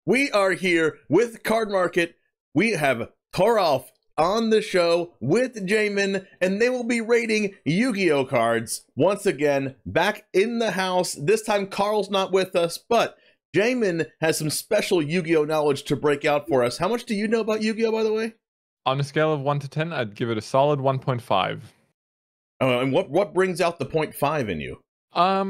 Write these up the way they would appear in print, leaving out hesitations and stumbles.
We are here with Card Market. We have Toralf on the show with Jamin, and they will be rating Yu-Gi-Oh cards once again, back in the house. This time Carl's not with us, but Jamin has some special Yu-Gi-Oh knowledge to break out for us. How much do you know about Yu-Gi-Oh, by the way? On a scale of 1 to 10, I'd give it a solid 1.5. Oh, and what brings out the 0.5 in you? I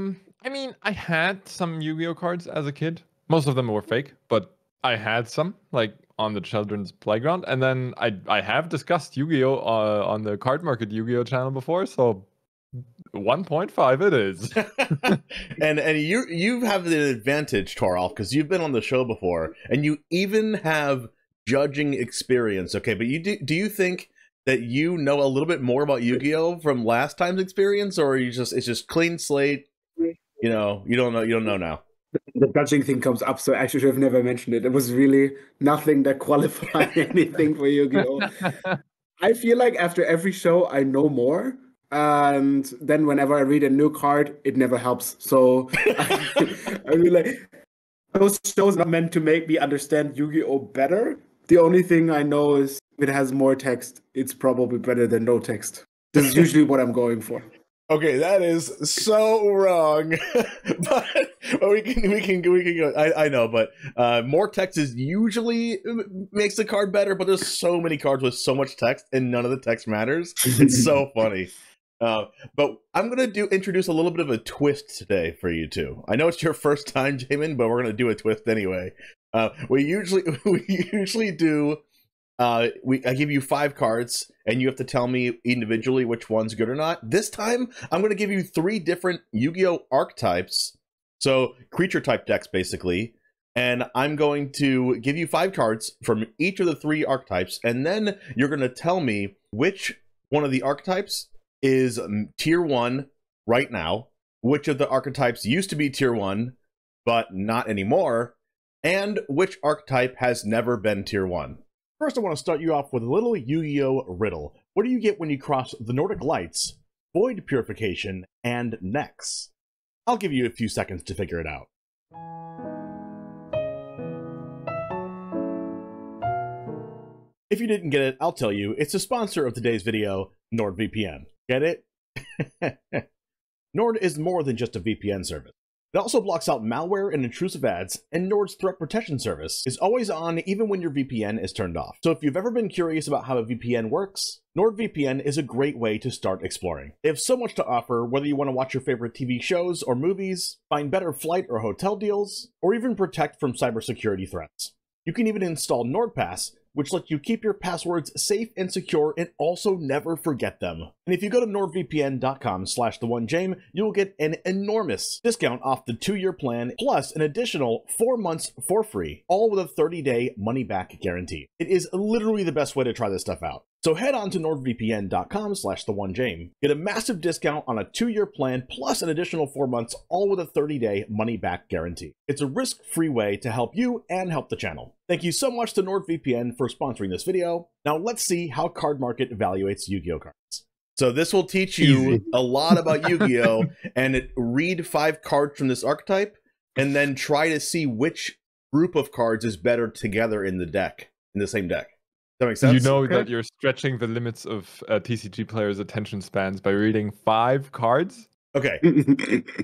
mean, I had some Yu-Gi-Oh cards as a kid. Most of them were fake, but I had some, like, on the children's playground. And then I have discussed Yu-Gi-Oh on the Card Market Yu-Gi-Oh channel before, so 1.5 it is. and you have the advantage, Toralf, because you've been on the show before, and you even have judging experience. Okay, but do you think that you know a little bit more about Yu-Gi-Oh from last time's experience, or it's just clean slate? You know, you don't know now. The judging thing comes up, so I should have never mentioned it. It was really nothing that qualified anything for Yu-Gi-Oh. I feel like after every show, I know more. And then whenever I read a new card, it never helps. So I feel like those shows are not meant to make me understand Yu-Gi-Oh better. The only thing I know is if it has more text, it's probably better than no text. This is usually what I'm going for. Okay, that is so wrong. but we can go. I know, but more text is usually makes the card better. But there's so many cards with so much text, and none of the text matters. It's so funny. But I'm gonna introduce a little bit of a twist today for you two. I know it's your first time, Jamin, but we're gonna do a twist anyway. We usually do. I give you 5 cards, and you have to tell me individually which one's good or not. This time, I'm going to give you 3 different Yu-Gi-Oh archetypes, so creature type decks basically, and I'm going to give you 5 cards from each of the 3 archetypes, and then you're going to tell me which one of the archetypes is tier 1 right now, which of the archetypes used to be tier 1 but not anymore, and which archetype has never been tier 1. First, I want to start you off with a little Yu-Gi-Oh riddle. What do you get when you cross the Nordic Lights, Void Purification, and Nex? I'll give you a few seconds to figure it out. If you didn't get it, I'll tell you. It's the sponsor of today's video, NordVPN. Get it? Nord is more than just a VPN service. It also blocks out malware and intrusive ads, and Nord's threat protection service is always on even when your VPN is turned off. So if you've ever been curious about how a VPN works, NordVPN is a great way to start exploring. They have so much to offer, whether you want to watch your favorite TV shows or movies, find better flight or hotel deals, or even protect from cybersecurity threats. You can even install NordPass, which lets you keep your passwords safe and secure and also never forget them. And if you go to nordvpn.com/TheOneJame, you will get an enormous discount off the 2-year plan, plus an additional 4 months for free, all with a 30-day money-back guarantee. It is literally the best way to try this stuff out. So head on to nordvpn.com/TheOneJame. Get a massive discount on a 2-year plan, plus an additional 4 months, all with a 30-day money-back guarantee. It's a risk-free way to help you and help the channel. Thank you so much to NordVPN for sponsoring this video. Now let's see how Card Market evaluates Yu-Gi-Oh cards. So this will teach you a lot about Yu-Gi-Oh, and read 5 cards from this archetype, and then try to see which group of cards is better together in the deck, in the same deck. That makes sense? You know that you're stretching the limits of TCG players' attention spans by reading 5 cards? Okay.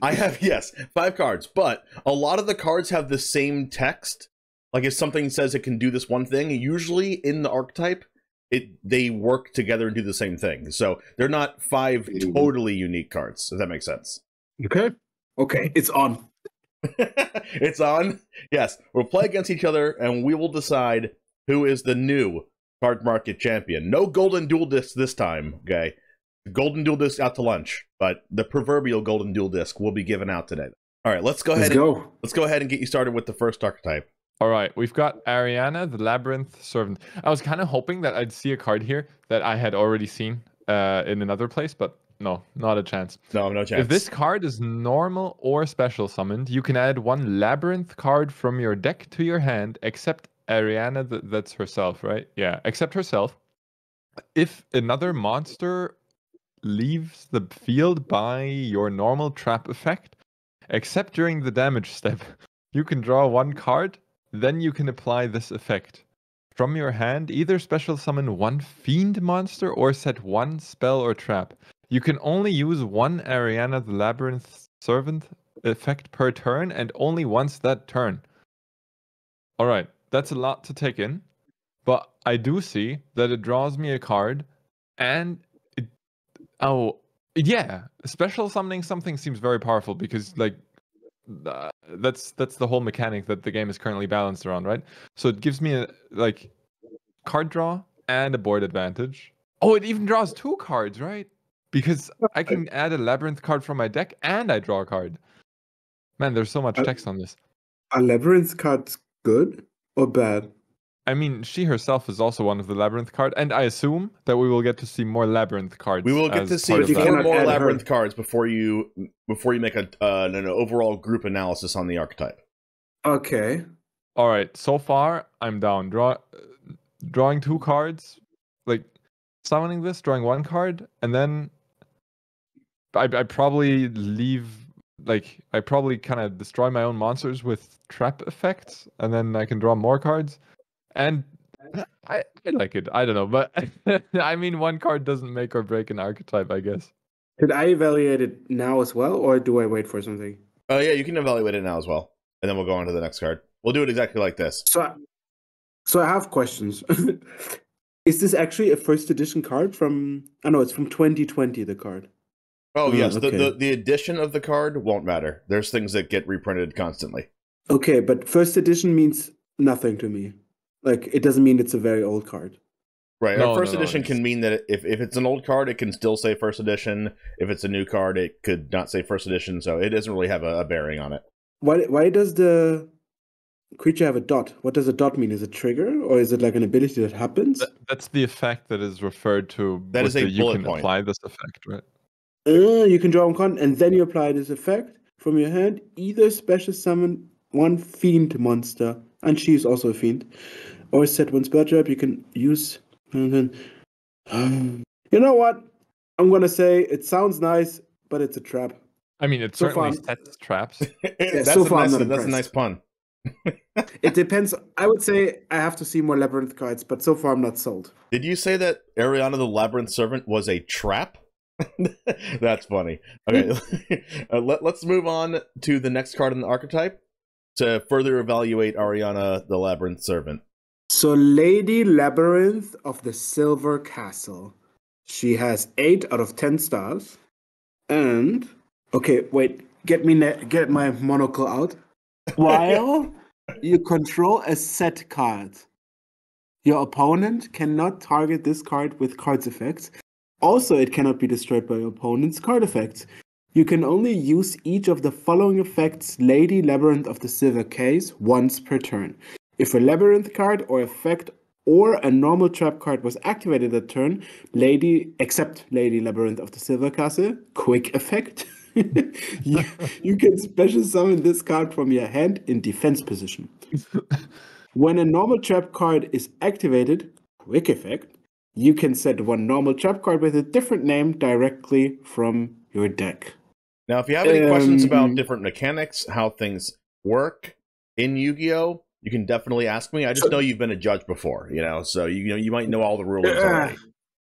I have, yes, 5 cards, but a lot of the cards have the same text. Like if something says it can do this one thing, usually in the archetype, they work together and do the same thing. So they're not 5 totally unique cards, if that makes sense. Okay. Okay, it's on. It's on? Yes. We'll play against each other, and we will decide who is the new Card Market champion. No golden dual disc this time, okay? The golden dual disc out to lunch, but the proverbial golden dual disc will be given out today. All right, let's go ahead and get you started with the first archetype. All right, we've got Ariana, the Labyrinth Servant. I was kind of hoping that I'd see a card here that I had already seen in another place, but no, not a chance. No chance. If this card is normal or special summoned, you can add 1 Labyrinth card from your deck to your hand, except Ariana, that's herself, right? Yeah, except herself. If another monster leaves the field by your normal trap effect, except during the damage step, you can draw 1 card then you can apply this effect. From your hand, either special summon one fiend monster or set one spell or trap. You can only use one Ariana the Labyrinth Servant effect per turn, and only once that turn. Alright, that's a lot to take in, but I do see that it draws me a card, and special summoning something seems very powerful because, like, that's the whole mechanic that the game is currently balanced around, right? So it gives me a card draw and a board advantage. Oh, it even draws 2 cards, right? Because I can add a Labyrinth card from my deck and I draw a card. Man, there's so much text on this. Are Labyrinth cards good or bad? I mean, she herself is also one of the Labyrinth cards, and I assume that we will get to see more Labyrinth cards. We will get to see more Labyrinth cards before you make an overall group analysis on the archetype. Okay. All right. So far, I'm down. Drawing 2 cards, like summoning this, drawing 1 card, and then I probably leave. Like, I probably kind of destroy my own monsters with trap effects, and then I can draw more cards. And I like it. I don't know, but I mean, 1 card doesn't make or break an archetype, I guess. Should I evaluate it now as well, or do I wait for something? Oh yeah, you can evaluate it now as well, and then we'll go on to the next card. We'll do it exactly like this. So I have questions. Is this actually a first edition card from? I know it's from 2020. The card. Oh yes, okay. the edition of the card won't matter. There's things that get reprinted constantly. Okay, but first edition means nothing to me. Like, it doesn't mean it's a very old card. Right. First edition can mean that if it's an old card, it can still say first edition. If it's a new card, it could not say first edition, so it doesn't really have a bearing on it. Why does the creature have a dot? What does a dot mean? Is it a trigger, or is it like an ability that happens? That's the effect that is referred to. That is a bullet point. You can apply this effect, right? You can draw 1 card, and then you apply this effect from your hand. Either special summon 1 fiend monster, and she's also a fiend, or set 1 spell trap. You can use. And then, you know what? I'm gonna say it sounds nice, but it's a trap. I mean, it certainly sets traps. That's a nice pun. It depends. I would say I have to see more Labyrinth cards, but so far I'm not sold. Did you say that Ariana the Labyrinth Servant was a trap? That's funny. Okay, let's move on to the next card in the archetype to further evaluate Ariana the Labyrinth Servant. So, Lady Labyrinth of the Silver Castle. She has 8 out of 10 stars. And okay, wait, get my monocle out. While you control a set card, your opponent cannot target this card with cards effects. Also, it cannot be destroyed by your opponent's card effects. You can only use each of the following effects, Lady Labyrinth of the Silver Case, once per turn. If a Labyrinth card or effect or a normal trap card was activated that turn, except Lady Labyrinth of the Silver Castle, quick effect, you can special summon this card from your hand in defense position. When a normal trap card is activated, quick effect, you can set 1 normal trap card with a different name directly from your deck. Now, if you have any questions about different mechanics, how things work in Yu-Gi-Oh!, you can definitely ask me. I just know you've been a judge before, so you might know all the rulings already.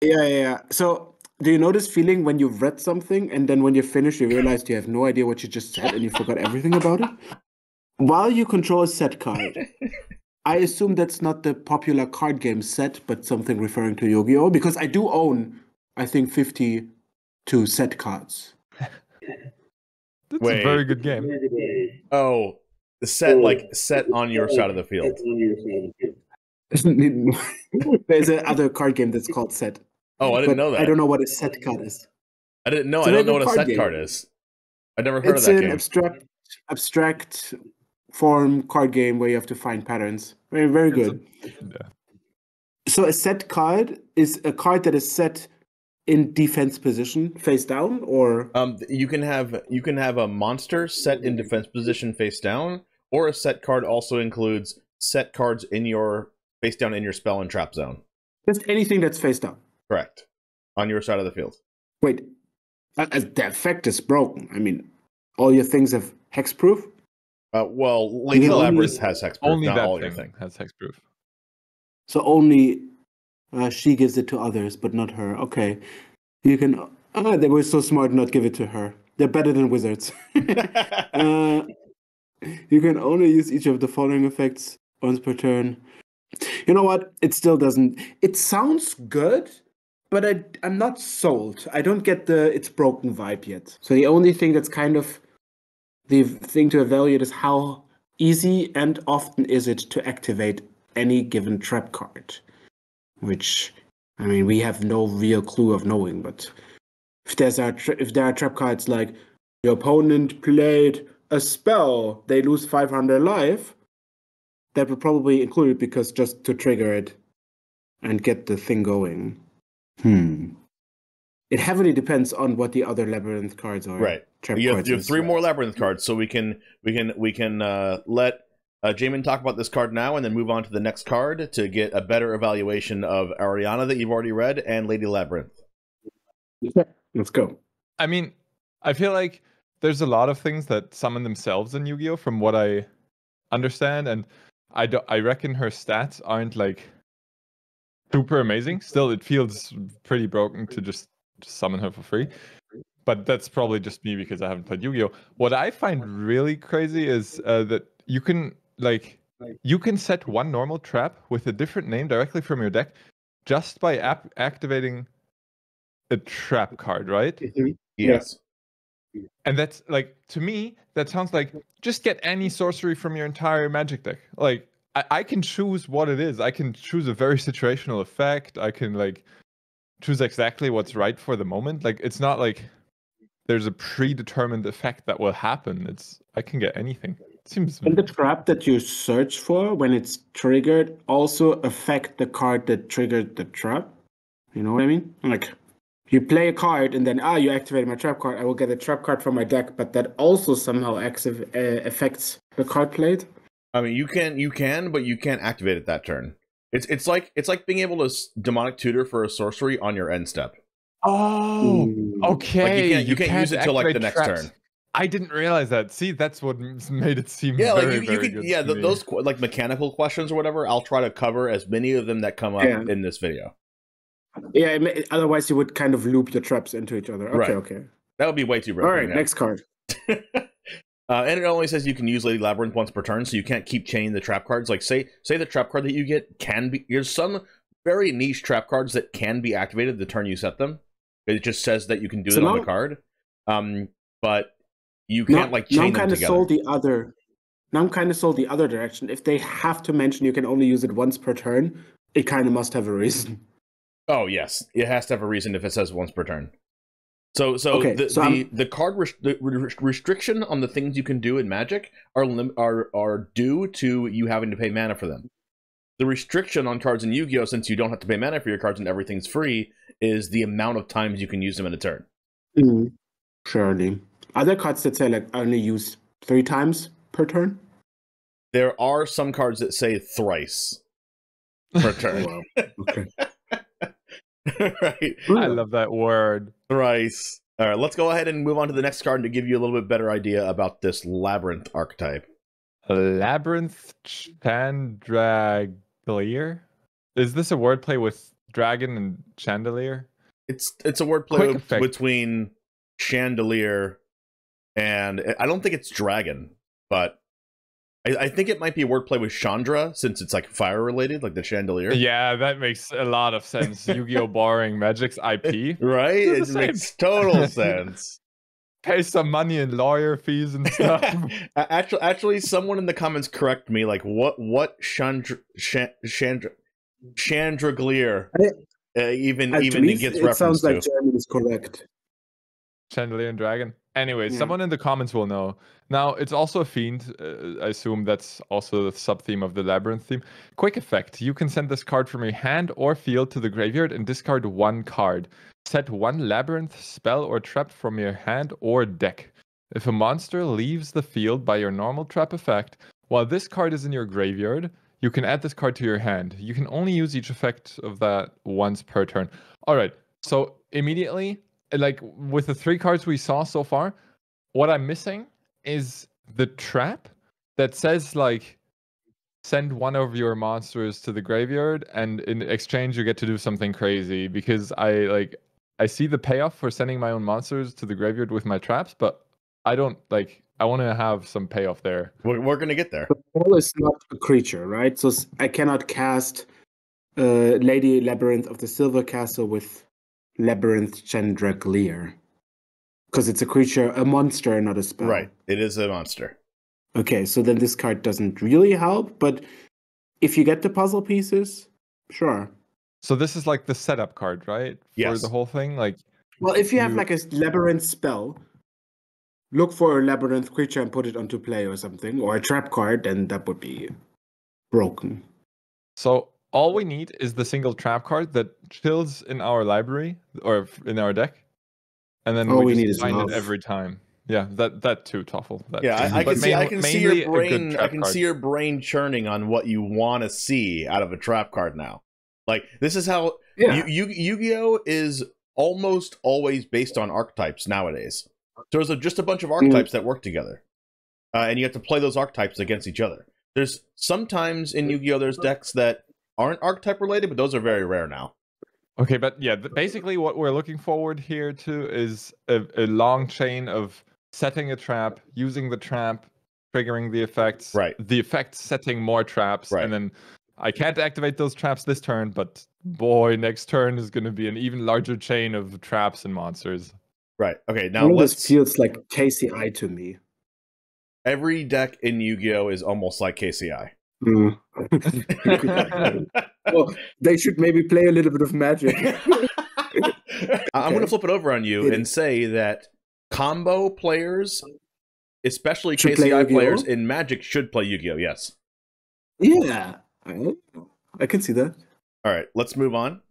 Yeah. So, do you know this feeling when you've read something and then when you finish, you realize you have no idea what you just said and you forgot everything about it? While you control a set card, I assume that's not the popular card game set, but something referring to Yu-Gi-Oh! Because I do own, I think, 52 set cards. That's a very good game. Oh, set on your side of the field. There's another card game that's called Set. Oh, I didn't know that. I don't know what a set card is. I didn't know. I don't know what a set card is. I've never heard of that game. It's an abstract form card game where you have to find patterns. Very, very good. So a set card is a card that is set in defense position, face down, or you can have a monster set in defense position face down, or a set card also includes set cards in your face down in your spell and trap zone. Just anything that's face down. Correct. On your side of the field. Wait, the effect is broken. I mean, all your things have hexproof. Well, Lady Labyrinth has hexproof, Only not that all your thing thing. has hexproof. So only she gives it to others, but not her. Okay. You can. They were so smart not give it to her. They're better than wizards. You can only use each of the following effects once per turn. You know what? It still doesn't. It sounds good, but I'm not sold. I don't get the it's broken vibe yet. So the only thing that's kind of the thing to evaluate is how easy and often is it to activate any given trap card. Which, I mean, we have no real clue of knowing, but if there are trap cards like your opponent played a spell, they lose 500 life, that would probably include it because just to trigger it and get the thing going. It heavily depends on what the other labyrinth cards are. Right. You have 3 more labyrinth cards, so we can let Jamin talk about this card now, and then move on to the next card to get a better evaluation of Ariana that you've already read and Lady Labyrinth. Yeah, let's go. I mean, I feel like there's a lot of things that summon themselves in Yu-Gi-Oh! From what I understand, and I reckon her stats aren't like super amazing. Still, it feels pretty broken to just summon her for free. But that's probably just me because I haven't played Yu-Gi-Oh! What I find really crazy is that you can set one normal trap with a different name directly from your deck just by activating a trap card, right? Mm-hmm. Yes. And that's like, to me, that sounds like just get any sorcery from your entire Magic deck. Like, I can choose what it is. I can choose a very situational effect. I can like choose exactly what's right for the moment. Like, it's not like there's a predetermined effect that will happen. I can get anything. It seems. And the trap that you search for when it's triggered also affect the card that triggered the trap. You know what I mean? Like, you play a card and then you activate my trap card. I will get a trap card from my deck, but that also somehow affects the card played. I mean, you can, but you can't activate it that turn. It's like being able to demonic tutor for a sorcery on your end step. Oh, okay. Like you can't use it till like the next turn. I didn't realize that. See, that's what made it seem very, very could, good. Yeah, those like mechanical questions or whatever. I'll try to cover as many of them that come up in this video. Yeah, otherwise you would kind of loop the traps into each other. Okay, right. Okay. That would be way too broken. All right, next card. And it only says you can use Lady Labyrinth once per turn, so you can't keep chaining the trap cards. Like, say the trap card that you get can be... There's some very niche trap cards that can be activated the turn you set them. It just says that you can do it on the card. But you can't, chain them together. Now I'm kind of sold the other direction. If they have to mention you can only use it once per turn, it kind of must have a reason. Oh, yes. It has to have a reason if it says once per turn. The card restriction on the things you can do in Magic are due to you having to pay mana for them. The restriction on cards in Yu-Gi-Oh, since you don't have to pay mana for your cards and everything's free, is the amount of times you can use them in a turn. Surely. Are there cards that say like only use 3 times per turn? There are some cards that say thrice per turn. Wow. Okay. Right. I love that word. Thrice. All right, let's go ahead and move on to the next card to give you a little bit better idea about this Labyrinth archetype. Labyrinth Chandelier? Is this a wordplay with dragon and chandelier? It's a wordplay between chandelier and... I don't think it's dragon, but... I think it might be a wordplay with Chandra, since it's like fire related, like the chandelier. Yeah, that makes a lot of sense. Yu-Gi-Oh! Borrowing Magic's IP. Right? It makes total sense. Pay some money in lawyer fees and stuff. Actually, someone in the comments correct me, like, what Chandraglier even it gets referenced to. It sounds like German is correct. Chandelier and Dragon. Anyway, someone in the comments will know. Now, it's also a fiend. I assume that's also the sub-theme of the Labyrinth theme. Quick effect. You can send this card from your hand or field to the graveyard and discard 1 card. Set 1 Labyrinth spell or trap from your hand or deck. If a monster leaves the field by your normal trap effect, while this card is in your graveyard, you can add this card to your hand. You can only use each effect of that once per turn. All right, so immediately... Like, with the 3 cards we saw so far, what I'm missing is the trap that says like send one of your monsters to the graveyard, and in exchange you get to do something crazy. Because I see the payoff for sending my own monsters to the graveyard with my traps, but I don't like. I want to have some payoff there. We're gonna get there. The ball is not a creature, right? So I cannot cast Lady Labyrinth of the Silver Castle with Labyrinth Chandragleer. Because it's a creature, a monster, not a spell. Right. It is a monster. Okay, so then this card doesn't really help, but if you get the puzzle pieces, sure. So this is like the setup card, right? Yes. For the whole thing? Like, well, if you have like a Labyrinth spell, look for a Labyrinth creature and put it onto play or something, or a trap card, then that would be broken. So all we need is the single trap card that chills in our library or in our deck. And then we just find it every time. Yeah, that too, Toffel. Yeah, I can see your brain. I can see your brain churning on what you want to see out of a trap card now. Like this is how Yu-Gi-Oh is almost always based on archetypes nowadays. So there's just a bunch of archetypes that work together, and you have to play those archetypes against each other. There's sometimes in Yu-Gi-Oh there's decks that aren't archetype related, but those are very rare now. Okay, but yeah, basically what we're looking forward here to is a long chain of setting a trap, using the trap, triggering the effects, the effects setting more traps, and then I can't activate those traps this turn, but boy, next turn is going to be an even larger chain of traps and monsters. Right. Okay, now this feels like KCI to me. Every deck in Yu-Gi-Oh is almost like KCI. Well, they should maybe play a little bit of Magic. I'm going to flip it over on you and say that combo players, especially KCI players in Magic, should play Yu-Gi-Oh! Yes. Yeah, I can see that. All right, let's move on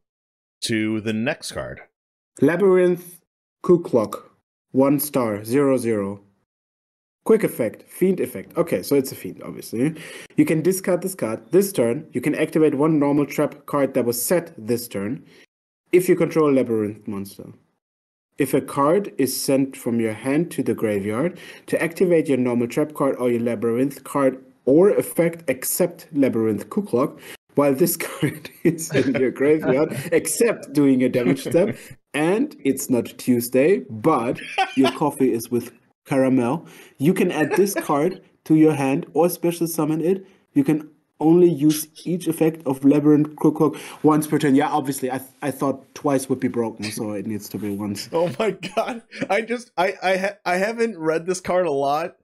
to the next card. Labyrinth Kuklok, 1 star, 0/0. Quick effect, Fiend effect. Okay, so it's a Fiend, obviously. You can discard this card this turn. You can activate one normal trap card that was set this turn if you control a Labyrinth monster. If a card is sent from your hand to the graveyard, to activate your normal trap card or your Labyrinth card or effect except Labyrinth Kuklok, while this card is in your graveyard, except doing a damage step, and it's not Tuesday, but your coffee is with caramel, you can add this card to your hand or special summon it. You can only use each effect of Labyrinth Kuklok once per turn. Yeah, obviously, I thought twice would be broken, so it needs to be once. Oh my god! I haven't read this card a lot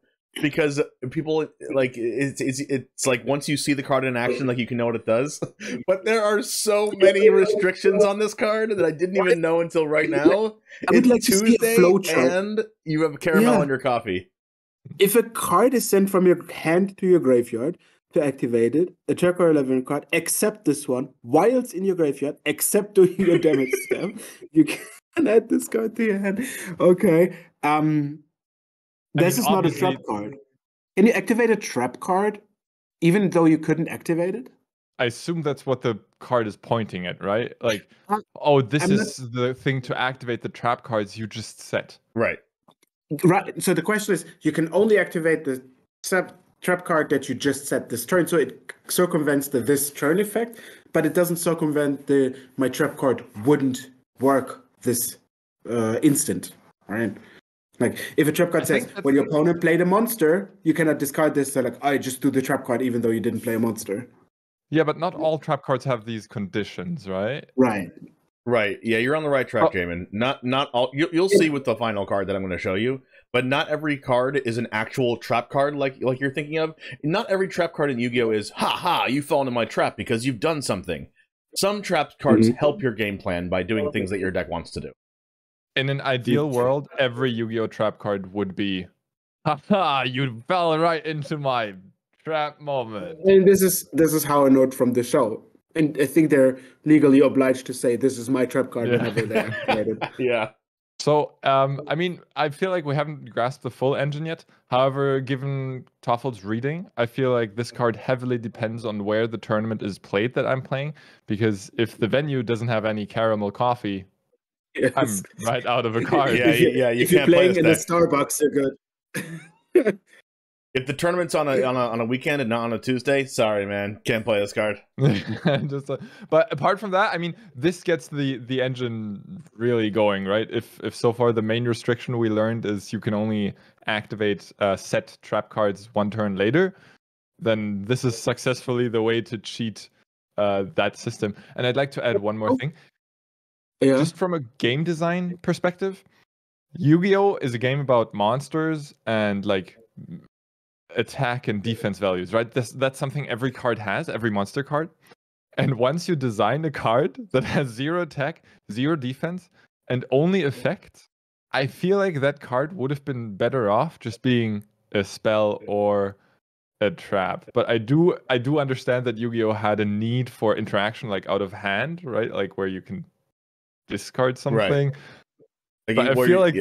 because people like it's like once you see the card in action, like you can know what it does. But there are so many restrictions on this card that I didn't even know until right now. It's like Tuesday, and you have caramel in your coffee. If a card is sent from your hand to your graveyard, to activate it, a check or 11 card, except this one, while it's in your graveyard, except doing a damage step, you can add this card to your hand. Okay. This is not a trap card. Can you activate a trap card even though you couldn't activate it? I assume that's what the card is pointing at, right? Like, oh, this is the thing to activate the trap cards you just set. Right. Right. So the question is, you can only activate the trap card that you just set this turn, so it circumvents the this turn effect, but it doesn't circumvent the my trap card wouldn't work this instant, right? Like if a trap card says when your opponent played a monster, you cannot discard this. So like I just do the trap card even though you didn't play a monster. Yeah, but not all trap cards have these conditions, right? Right. Right. Yeah, you're on the right track, Jamin. Not all. You'll see with the final card that I'm going to show you. But not every card is an actual trap card like you're thinking of. Not every trap card in Yu-Gi-Oh is ha, you fall into my trap because you've done something. Some trap cards help your game plan by doing things that your deck wants to do. In an ideal world, every Yu-Gi-Oh trap card would be ha, you fell right into my trap moment. And this is how I know it from the show. And I think they're legally obliged to say this is my trap card whenever they activate it. Yeah. So, I mean, I feel like we haven't grasped the full engine yet. However, given Toffel's reading, I feel like this card heavily depends on where the tournament is played that I'm playing. Because if the venue doesn't have any caramel coffee, I'm right out of a card. Yeah. If you're playing in a Starbucks, you're good. If the tournament's on a weekend and not on a Tuesday, sorry, man, can't play this card. But apart from that, I mean, this gets the engine really going, right? If so far the main restriction we learned is you can only activate set trap cards one turn later, then this is successfully the way to cheat that system. And I'd like to add one more thing. Yeah. Just from a game design perspective, Yu-Gi-Oh is a game about monsters and like attack and defense values, right? That's something every card has, every monster card. And once you design a card that has 0 attack, 0 defense, and only effect, I feel like that card would have been better off just being a spell or a trap. But I do understand that Yu-Gi-Oh had a need for interaction, like out of hand, right? Like where you can discard something. Like, but I feel like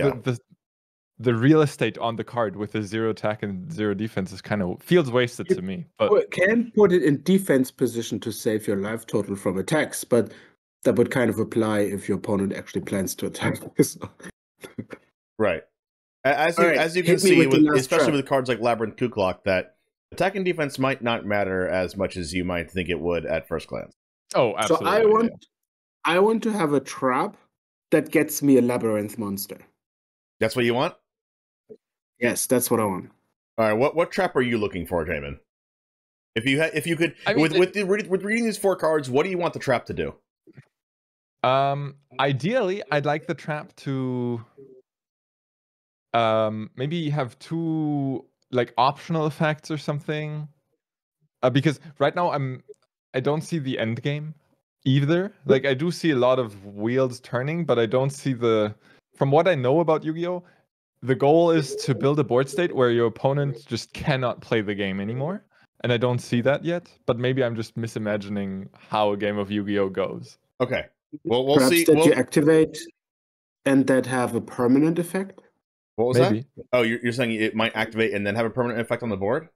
the real estate on the card with the 0 attack and 0 defense is kind of feels wasted to me. But you can put it in defense position to save your life total from attacks, but that would kind of apply if your opponent actually plans to attack. Right. As you can see, especially with cards like Labyrinth Kuklok, that attack and defense might not matter as much as you might think it would at first glance. Oh, absolutely. So I want to have a trap that gets me a Labyrinth monster. That's what you want? Yes, that's what I want. All right, what trap are you looking for, Jamin? If you could, I mean, with reading these 4 cards, what do you want the trap to do? Ideally, I'd like the trap to maybe have 2 like optional effects or something. Because right now I don't see the end game either. Like I do see a lot of wheels turning, but I don't see from what I know about Yu-Gi-Oh, the goal is to build a board state where your opponent just cannot play the game anymore. And I don't see that yet, but maybe I'm just misimagining how a game of Yu-Gi-Oh goes. Okay. Well, we'll see. That you activate and that have a permanent effect? What was that? Oh, you're saying it might activate and then have a permanent effect on the board?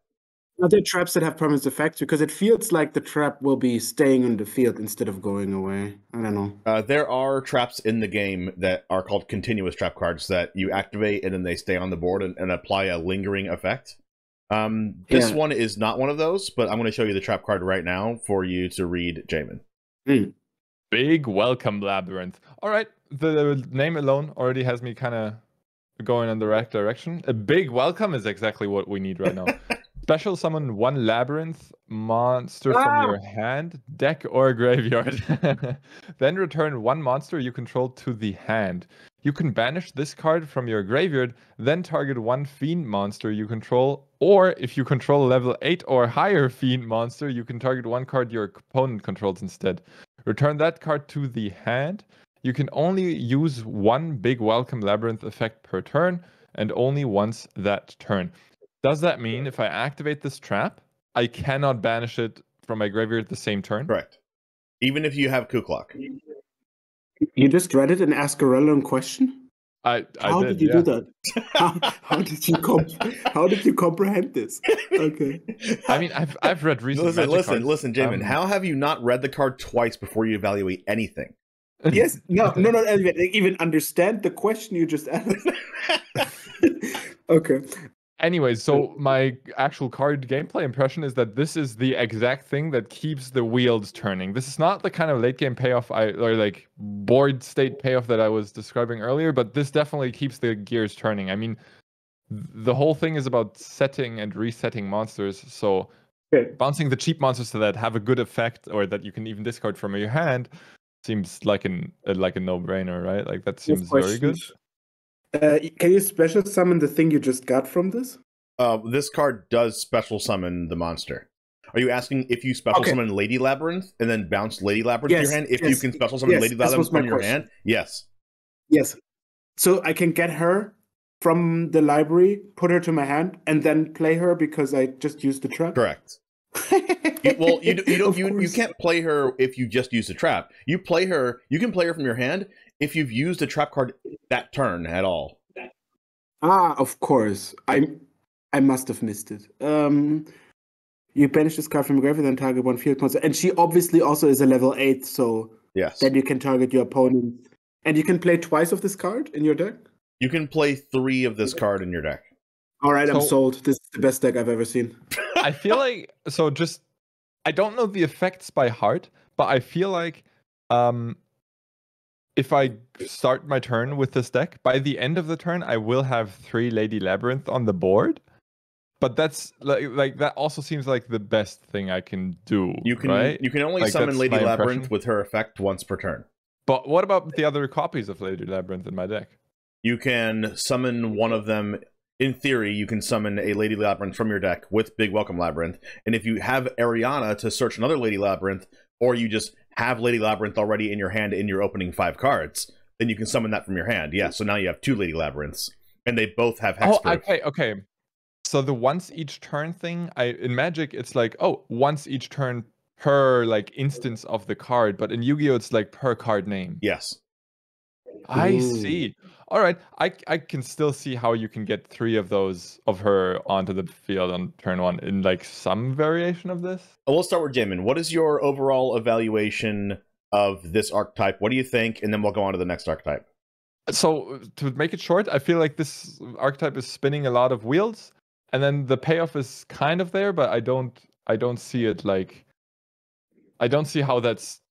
Are there traps that have permanent effects? Because it feels like the trap will be staying in the field instead of going away. I don't know. There are traps in the game that are called continuous trap cards that you activate and then they stay on the board and apply a lingering effect. This one is not one of those, but I'm going to show you the trap card right now for you to read, Jamin. Big welcome, Labyrinth. All right, the name alone already has me kind of going in the right direction. A big welcome is exactly what we need right now. Special summon 1 Labyrinth monster from your hand, deck, or graveyard. Then return 1 monster you control to the hand. You can banish this card from your graveyard, then target 1 Fiend monster you control, or if you control a level 8 or higher Fiend monster, you can target 1 card your opponent controls instead. Return that card to the hand. You can only use 1 big welcome Labyrinth effect per turn, and only once that turn. Does that mean if I activate this trap, I cannot banish it from my graveyard the same turn? Correct. Even if you have Kuklok. You just read it and asked a relevant question? How did you do that? How did you comprehend this? Okay. I mean, I've read recent Listen, Jamin. How have you not read the card twice before you evaluate anything? Yes, not even understand the question you just asked. Okay. Anyways, so my actual card gameplay impression is that this is the exact thing that keeps the wheels turning. This is not the kind of late game payoff or like board state payoff that I was describing earlier, but this definitely keeps the gears turning. I mean, the whole thing is about setting and resetting monsters. So bouncing the cheap monsters to that have a good effect, or that you can even discard from your hand, seems like a no-brainer, right? Like that seems very good. Can you special summon the thing you just got from this? This card does special summon the monster. Are you asking if you special summon Lady Labyrinth and then bounce Lady Labyrinth to your hand? If you can special summon Lady Labyrinth from your hand? Yes. Yes. So I can get her from the library, put her to my hand, and then play her because I just used the trap? Correct. You can't play her if you just use the trap. You can play her from your hand if you've used a trap card that turn at all. Of course. I must have missed it. You banish this card from your graveyard, then target 1 field monster. And she obviously also is a level 8, so yes. Then you can target your opponent. And you can play twice of this card in your deck? You can play 3 of this card in your deck. All right, I'm So- sold. This is the best deck I've ever seen. I feel like I don't know the effects by heart, but I feel like if I start my turn with this deck, by the end of the turn, I will have 3 Lady Labyrinth on the board. But that's like that also seems like the best thing I can do. You can right? you can only Like, summon that's Lady my Labyrinth impression. with her effect once per turn. But what about the other copies of Lady Labyrinth in my deck? You can summon one of them. In theory, you can summon a Lady Labyrinth from your deck with Big Welcome Labyrinth. And if you have Ariana to search another Lady Labyrinth, or you just have Lady Labyrinth already in your hand in your opening 5 cards, then you can summon that from your hand. Yeah, so now you have 2 Lady Labyrinths. And they both have hexproof. Okay. So the once each turn thing, in Magic, it's like, once each turn per like instance of the card, but in Yu-Gi-Oh! It's like per card name. Yes. I Ooh. see. All right, I can still see how you can get 3 of those of her onto the field on turn 1 in like some variation of this. We'll start with Jamin. What is your overall evaluation of this archetype? What do you think? And then we'll go on to the next archetype. So to make it short, I feel like this archetype is spinning a lot of wheels, and then the payoff is kind of there, but I don't see it like, I don't see how that's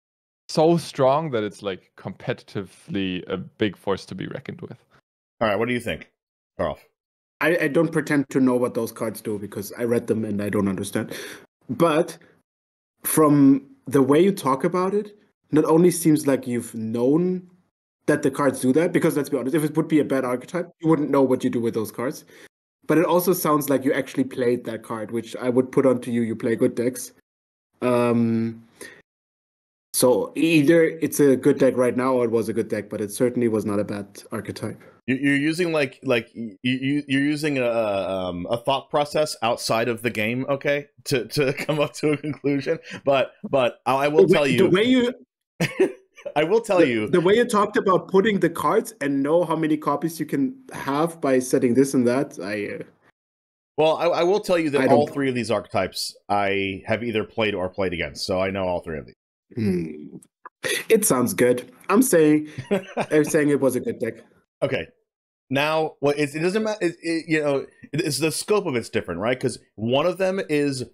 so strong that it's like competitively a big force to be reckoned with. All right, what do you think, Carl? I don't pretend to know what those cards do because I read them and I don't understand. But from the way you talk about it, not only seems like you've known that the cards do that, because let's be honest, if it would be a bad archetype, you wouldn't know what you do with those cards. But it also sounds like you actually played that card, which I would put onto you. You play good decks. So either it's a good deck right now or it was a good deck, but it certainly was not a bad archetype. You're using you're using a thought process outside of the game, okay, to come up to a conclusion. But I will tell you the way you. I will tell you the way you talked about putting the cards and know how many copies you can have by setting this and that. I will tell you that all know. 3 of these archetypes I have either played or played against, so I know all 3 of these. It sounds good. I'm saying it was a good deck. Okay. Now, well, it doesn't matter. It's the scope of it's different, right? Because one of them is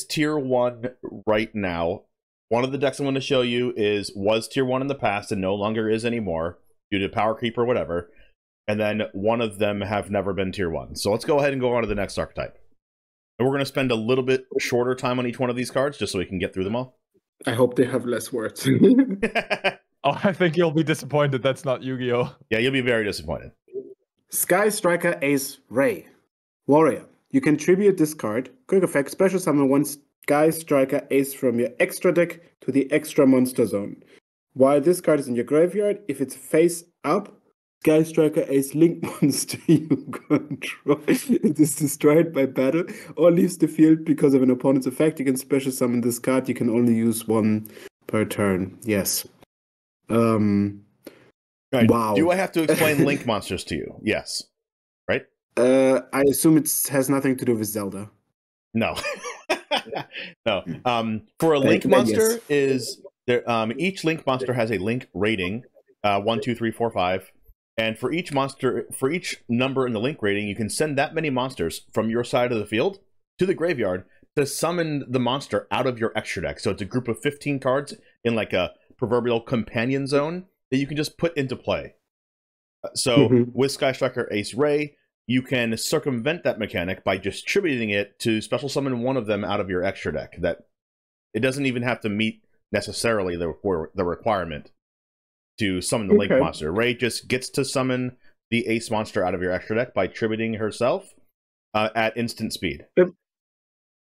tier 1 right now. One of the decks I'm going to show you was tier 1 in the past and no longer is anymore due to power creep or whatever. And then one of them have never been tier 1. So let's go ahead and go on to the next archetype. And we're going to spend a little bit shorter time on each one of these cards just so we can get through them all. I hope they have less words. I think you'll be disappointed that's not Yu-Gi-Oh! Yeah, you'll be very disappointed. Sky Striker Ace Ray. Warrior. You can tribute this card. Quick effect, special summon one Sky Striker Ace from your extra deck to the extra monster zone. While this card is in your graveyard, if it's face up, Sky Striker Ace Link monster you control it is destroyed by battle or leaves the field because of an opponent's effect. You can special summon this card. You can only use 1 per turn. Yes. Right. Wow. Do I have to explain Link monsters to you? Yes. Right? I assume it has nothing to do with Zelda. No. No. For a Link monster is there. Each Link monster has a Link rating, 1, 2, 3, 4, 5. And for each monster, for each number in the Link rating, you can send that many monsters from your side of the field to the graveyard to summon the monster out of your extra deck. So it's a group of 15 cards in like a proverbial companion zone that you can just put into play. So with Sky Striker Ace Ray, you can circumvent that mechanic by distributing it to special summon one of them out of your extra deck. That it doesn't even have to meet necessarily the requirement to summon the Link monster. Ray just gets to summon the Ace monster out of your extra deck by tributing herself at instant speed.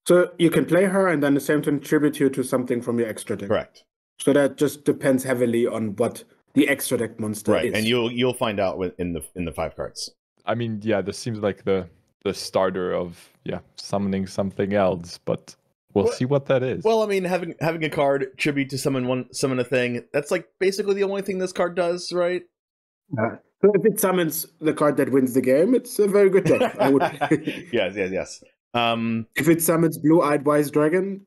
So you can play her and then the same time tribute you to something from your extra deck. Correct. So that just depends heavily on what the extra deck monster is. And you'll find out in the 5 cards. I mean, yeah, this seems like the starter of summoning something else, but we'll see what that is. Well, I mean, having a card tribute to summon a thing, that's like basically the only thing this card does, right? So if it summons the card that wins the game, it's a very good deck. I would play. Yes. If it summons Blue-Eyed Wise Dragon,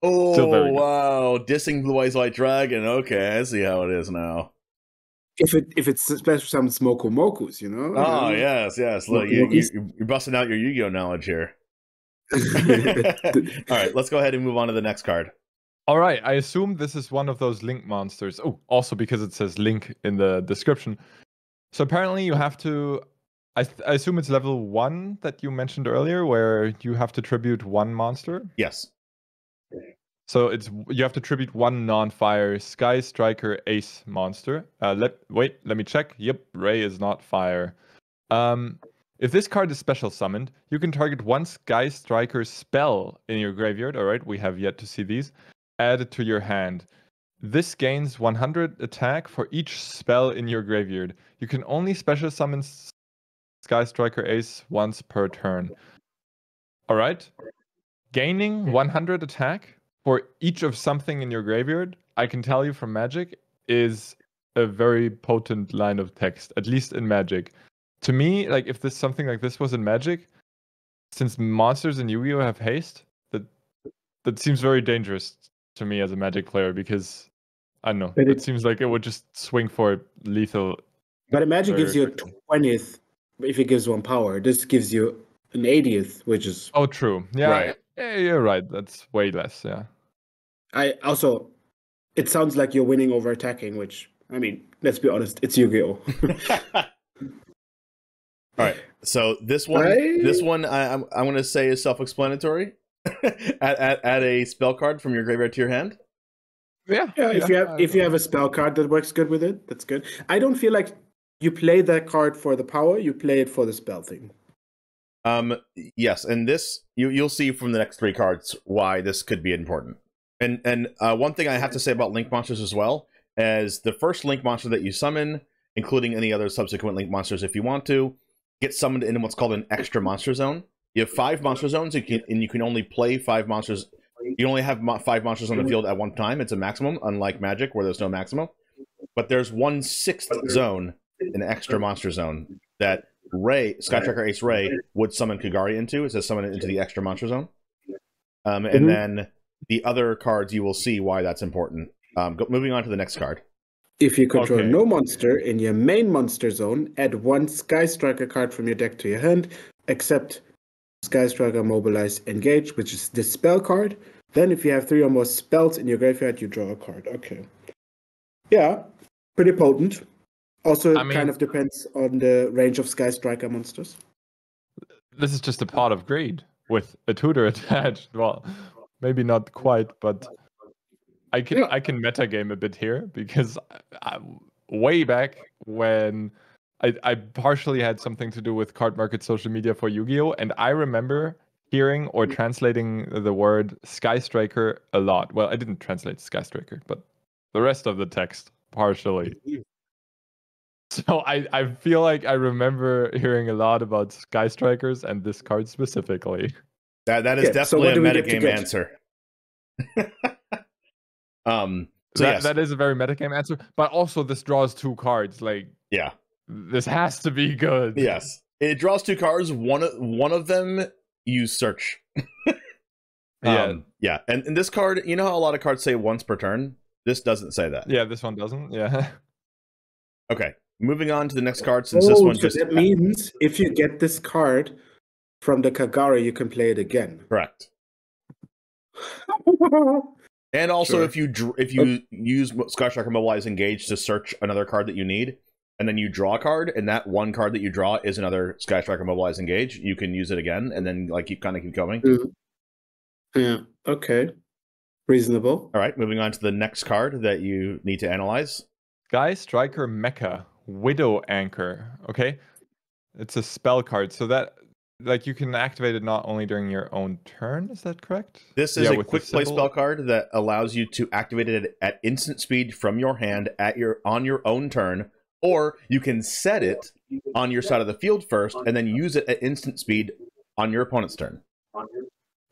oh wow, dissing Blue Eyes White Dragon. Okay, I see how it is now. If it's special some Smoko Mokus, you know? Oh, yes. Look, you're busting out your Yu-Gi-Oh knowledge here. All right, let's go ahead and move on to the next card. All right, I assume this is one of those link monsters. Oh, also because it says link in the description. So apparently you have to... I assume it's level 1 that you mentioned earlier, where you have to tribute one monster? Yes. So you have to tribute one non-fire Sky Striker Ace monster. Let me check. Yep, Ray is not fire. If this card is special summoned, you can target one Sky Striker spell in your graveyard. All right, we have yet to see these. Add it to your hand. This gains 100 attack for each spell in your graveyard. You can only special summon Sky Striker Ace once per turn. All right, gaining 100 attack for each of something in your graveyard, I can tell you from Magic, is a very potent line of text, at least in Magic. To me, like if something like this was in Magic, since monsters in Yu-Gi-Oh have haste, that seems very dangerous to me as a Magic player, because I don't know, it seems like it would just swing for lethal. But Magic gives you a 20th if it gives one power. This gives you an 80th, which is... Oh, true. Yeah, right. Yeah, you're right. That's way less, yeah. It sounds like you're winning over attacking, which, I mean, let's be honest, it's Yu-Gi-Oh! All right, so this one, I'm going to say is self-explanatory. add a spell card from your graveyard to your hand. Yeah. If you have a spell card that works good with it, that's good. I don't feel like you play that card for the power. You play it for the spell thing. Yes, and this you'll see from the next 3 cards why this could be important. And one thing I have to say about link monsters as well, as the first link monster that you summon, including any other subsequent link monsters if you want to, get summoned in what's called an extra monster zone. You have 5 monster zones, and you can only play 5 monsters. You only have 5 monsters on the field at one time. It's a maximum, unlike Magic, where there's no maximum. But there's 1/6 zone, an extra monster zone, that Sky Striker Ace Ray would summon Kagari into. It says summon it into the extra monster zone. And then the other cards, you will see why that's important. Moving on to the next card. If you control no monster in your main monster zone, add 1 Sky Striker card from your deck to your hand, except Sky Striker Mobilize Engage, which is this spell card. Then if you have 3 or more spells in your graveyard, you draw a card. Okay. Yeah, pretty potent. Also, it kind of depends on the range of Sky Striker monsters. This is just a pot of greed with a tutor attached. Well, maybe not quite, but I can metagame a bit here, because way back when I partially had something to do with card market social media for Yu-Gi-Oh! And I remember hearing or translating the word Sky Striker a lot. Well, I didn't translate Sky Striker, but the rest of the text partially. So I feel like I remember hearing a lot about Sky Strikers and this card specifically. That is definitely a metagame answer. That is a very metagame answer, but also this draws 2 cards. Like, yeah, this has to be good. Yes, it draws 2 cards. One of them you search. Yeah, and this card, you know how a lot of cards say once per turn? This doesn't say that. Yeah, this one doesn't. Yeah. Okay, moving on to the next card, since this one just... That means if you get this card from the Kagari, you can play it again. Correct. And also, if you use Sky Striker Mobilize Engage to search another card that you need, and then you draw a card, and that one card that you draw is another Sky Striker Mobilize Engage, you can use it again, and then keep going. Yeah. Okay. Reasonable. All right. Moving on to the next card that you need to analyze. Sky Striker Mecha Widow Anchor. Okay, it's a spell card, so that you can activate it not only during your own turn. Is that correct? This is a quick play spell card that allows you to activate it at instant speed from your hand on your own turn, or you can set it on your side of the field first and then use it at instant speed on your opponent's turn.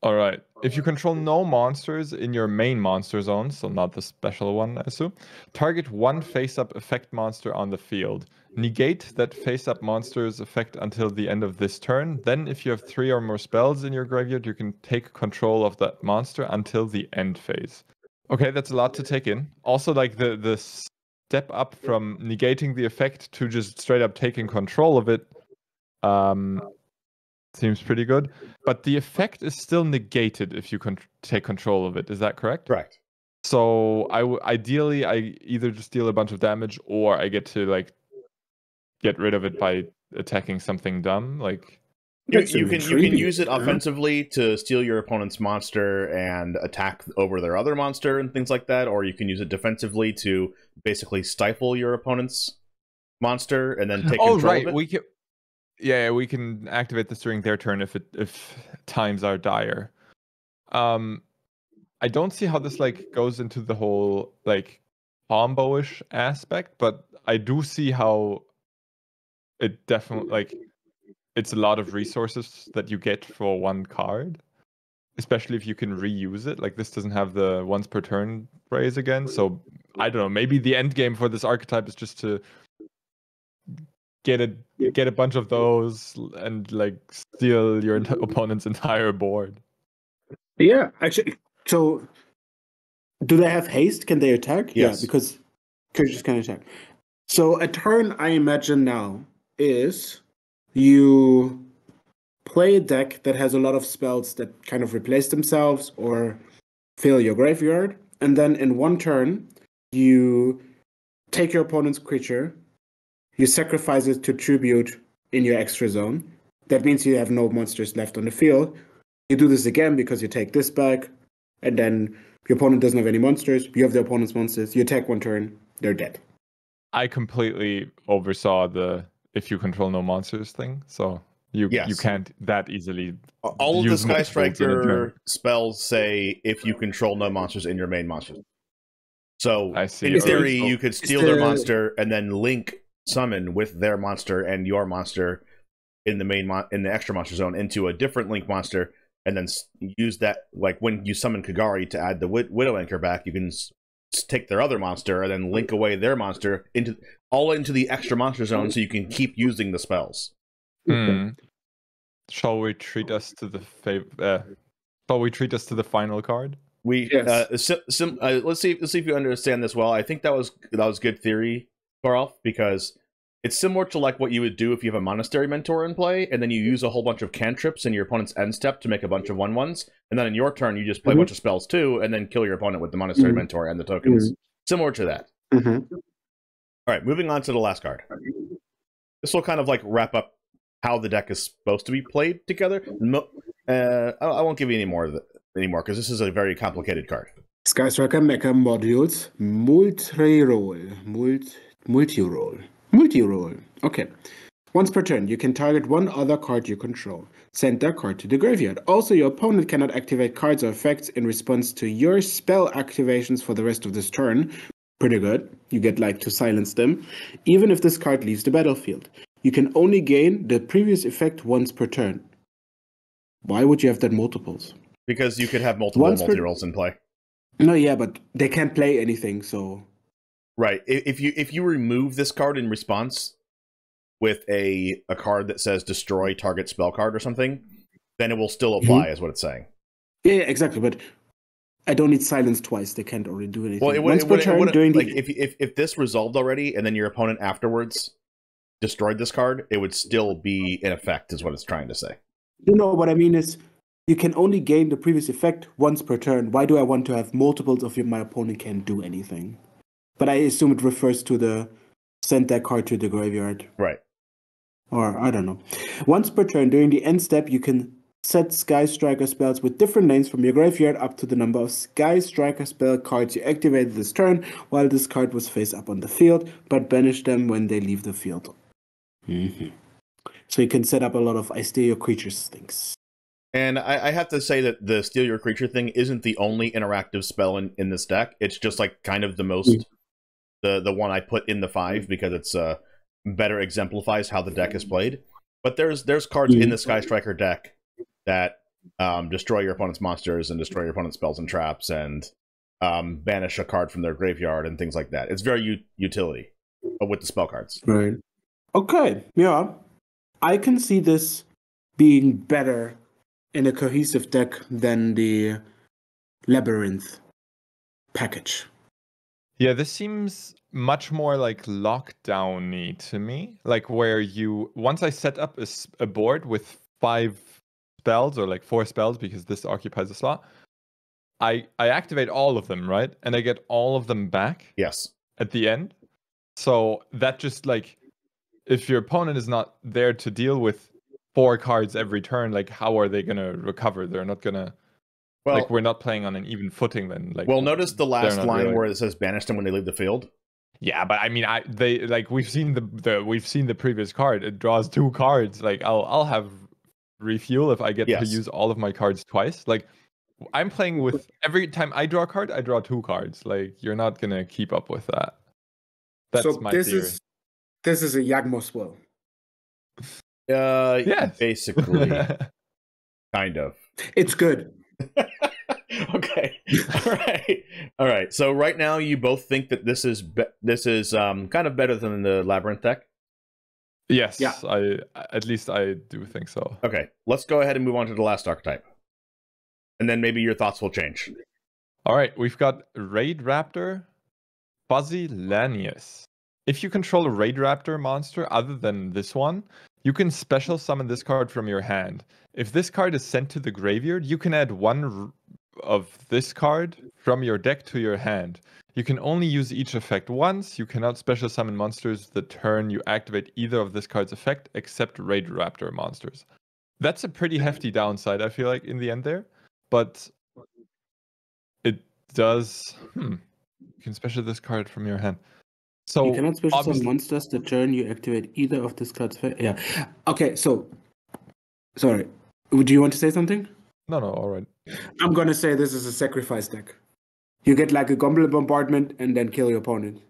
All right. If you control no monsters in your main monster zone, so not the special one, I assume, target 1 face-up effect monster on the field. Negate that face-up monster's effect until the end of this turn. Then, if you have 3 or more spells in your graveyard, you can take control of that monster until the end phase. Okay, that's a lot to take in. Also, like the step up from negating the effect to just straight up taking control of it seems pretty good. But the effect is still negated if you take control of it. Is that correct? Correct. So ideally, I either just deal a bunch of damage, or I get to like get rid of it by attacking something dumb. Like you can use it offensively to steal your opponent's monster and attack over their other monster and things like that, or you can use it defensively to basically stifle your opponent's monster and then take control of it. We can activate this during their turn if times are dire. I don't see how this like goes into the whole like combo-ish aspect, but I do see how it definitely like it's a lot of resources that you get for one card, especially if you can reuse it. Like this doesn't have the once per turn phrase again, so I don't know. Maybe the end game for this archetype is just to get a bunch of those and like steal your opponent's entire board. Yeah, actually. So, do they have haste? Can they attack? Yes. Yeah, because creatures can attack. So a turn, I imagine now, is you play a deck that has a lot of spells that kind of replace themselves or fill your graveyard, and then in one turn, you take your opponent's creature, you sacrifice it to tribute in your extra zone. That means you have no monsters left on the field. You do this again because you take this back, and then your opponent doesn't have any monsters. You have the opponent's monsters. You attack one turn, they're dead. I completely oversaw the if you control no monsters thing, so you can't that easily. All of the Sky Striker spells say if you control no monsters in your main monster. So in theory, you could steal their monster and then link summon with their monster and your monster in the main in the extra monster zone into a different link monster, and then use that, like when you summon Kagari to add the Widow Anchor back, you can take their other monster and then link away their monster into the extra monster zone, so you can keep using the spells. Shall we treat us to the final card? Let's see if you understand this well. I think that was good theory, Karl, because it's similar to like what you would do if you have a Monastery Mentor in play, and then you use a whole bunch of cantrips in your opponent's end step to make a bunch of 1/1s, and then in your turn you just play a bunch of spells too, and then kill your opponent with the Monastery Mentor and the tokens. Similar to that. All right, moving on to the last card. This will kind of like wrap up how the deck is supposed to be played together. I won't give you any more because this is a very complicated card. Sky Striker Mecha Modules Multi-role. Okay. Once per turn, you can target one other card you control. Send that card to the graveyard. Also, your opponent cannot activate cards or effects in response to your spell activations for the rest of this turn. Pretty good. You get like to silence them. Even if this card leaves the battlefield. You can only gain the previous effect once per turn. Why would you have that multiples? Because you could have multiple multi-rolls in play. No, yeah, but they can't play anything, so... Right. If you remove this card in response with a card that says destroy target spell card or something, then it will still apply, is what it's saying. Yeah, exactly. But I don't need silence twice. They can't already do anything. Well, once per turn during like if this resolved already and then your opponent afterwards destroyed this card, it would still be in effect, is what it's trying to say. You know what I mean is you can only gain the previous effect once per turn. Why do I want to have multiples of my opponent can't do anything? But I assume it refers to the send that card to the graveyard. Right. Or, I don't know. Once per turn, during the end step, you can set Sky Striker spells with different names from your graveyard up to the number of Sky Striker spell cards you activated this turn while this card was face up on the field, but banish them when they leave the field. So you can set up a lot of I steal your creatures things. And I have to say that the steal your creature thing isn't the only interactive spell in this deck. It's just like kind of the most... The one I put in the 5 because it's better exemplifies how the deck is played. But there's cards in the Sky Striker deck that destroy your opponent's monsters and destroy your opponent's spells and traps and banish a card from their graveyard and things like that. It's very utility with the spell cards. Right. Okay. Yeah. I can see this being better in a cohesive deck than the Labyrinth package. Yeah, this seems much more like lockdown-y to me. Like where you once I set up a board with 5 spells or like 4 spells because this occupies a slot, I activate all of them, right? And I get all of them back Yes. at the end. So that just like if your opponent is not there to deal with 4 cards every turn, like how are they gonna recover? They're not gonna like we're not playing on an even footing then. Like notice the last line where it says banish them when they leave the field. Yeah, but I mean, they like we've seen the previous card. It draws 2 cards. Like I'll have refuel if I get to use all of my cards twice. Like I'm playing with every time I draw a card, I draw 2 cards. Like you're not gonna keep up with that. That's my theory. This is a Yagmoth spell. Yeah, basically, kind of. It's good. Okay. All right. So right now, you both think that this is kind of better than the Labyrinth deck. Yes. Yeah. At least I do think so. Okay. Let's go ahead and move on to the last archetype, and then maybe your thoughts will change. All right. We've got Raid Raptor, Fuzzy Lanius. If you control a Raid Raptor monster other than this one, you can special summon this card from your hand. If this card is sent to the graveyard, you can add 1 of this card from your deck to your hand. You can only use each effect once. You cannot special summon monsters the turn you activate either of this card's effect except Raid Raptor monsters. That's a pretty hefty downside, I feel like, in the end there. But it does... You can special this card from your hand. So you cannot special summon monsters the turn you activate either of this card's effect. Yeah. Okay, so... Sorry. Do you want to say something? No, all right. I'm gonna say this is a sacrifice deck. You get like a Goblin Bombardment and then kill your opponent.